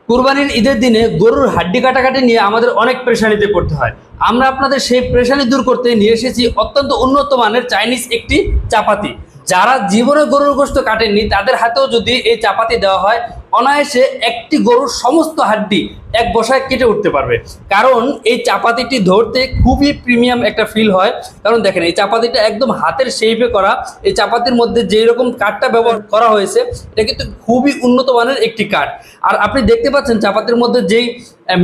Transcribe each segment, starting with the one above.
কুরবানির ঈদের দিনে গরুর হাড্ডি কাটাকাটি নিয়ে আমাদের অনেক পেরেশানিতে পড়তে হয়। আমরা আপনাদের সেই পেরেশানি দূর করতে নিয়ে এসেছি অত্যন্ত উন্নত মানের চাইনিজ একটি চাপাতি। যারা জীবনে গরুর গোশত কাটেননি তাদের হাতেও যদি এই চাপাতি দেওয়া হয়, অনায়াসে একটি গরুর সমস্ত হাড্ডি এক বসায় কেটে উঠতে পারবে। কারণ এই চাপাতিটি ধরতে খুবই প্রিমিয়াম একটা ফিল হয়। কারণ দেখেন, এই চাপাতিটা একদম হাতের শেপে করা। এই চাপাতির মধ্যে যেই রকম কাঠটা ব্যবহার করা হয়েছে, এটা কিন্তু খুবই উন্নত মানের একটি কাঠ। আর আপনি দেখতে পাচ্ছেন চাপাতির মধ্যে যেই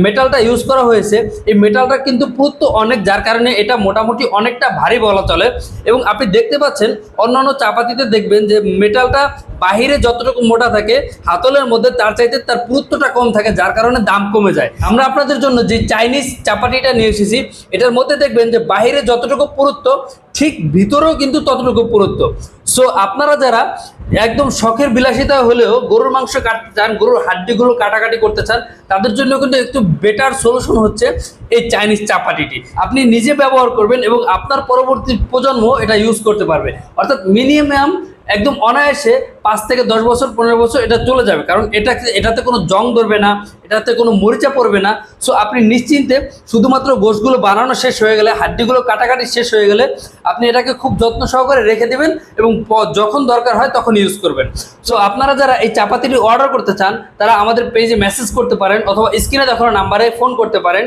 মেটালটা ইউজ করা হয়েছে, এই মেটালটা কিন্তু পুরুত্ব অনেক, যার কারণে এটা মোটামুটি অনেকটা ভারী বলা চলে। এবং আপনি দেখতে পাচ্ছেন অন্যান্য চাপাতিতে দেখবেন যে মেটালটা বাহিরে যতটুকু মোটা থাকে, হাতলের মধ্যে তার চাইতে তার পুরুত্বটা কম থাকে, যার কারণে দাম কমে যায়। আমরা আপনাদের জন্য যে চাইনিজ চাপাতিটা নিয়ে এসেছি, এটার মধ্যে দেখবেন যে বাহিরে যতটুকু পুরুত্ব, ঠিক ভিতরেও কিন্তু ততটুকু পুরুত্ব। সো আপনারা যারা একদম শখের বিলাসিতা হলেও গরুর মাংস কাটতে চান, গরুর হাড্ডিগুলো কাটাকাটি করতে চান, তাদের জন্য কিন্তু একটু বেটার সলিউশন হচ্ছে এই চাইনিজ চাপাতিটি। আপনি নিজে ব্যবহার করবেন এবং আপনার পরবর্তী প্রজন্ম এটা ইউজ করতে পারবে। অর্থাৎ মিনিমাম একদম অনায়াসে 5 থেকে 10 বছর 15 বছর এটা চলে যাবে। কারণ এটাতে কোনো জং ধরবে না, এটাতে কোনো মরিচা পড়বে না। সো আপনি নিশ্চিন্তে শুধুমাত্র গোশগুলো বানানো শেষ হয়ে গেলে, হাড্ডিগুলো কাটাকাটি শেষ হয়ে গেলে আপনি এটাকে খুব যত্ন সহকারে রেখে দেবেন এবং যখন দরকার হয় তখন ইউজ করবেন। সো আপনারা যারা এই চাপাতিটি অর্ডার করতে চান, তারা আমাদের পেজে মেসেজ করতে পারেন অথবা স্ক্রিনে দেখানো নাম্বারে ফোন করতে পারেন।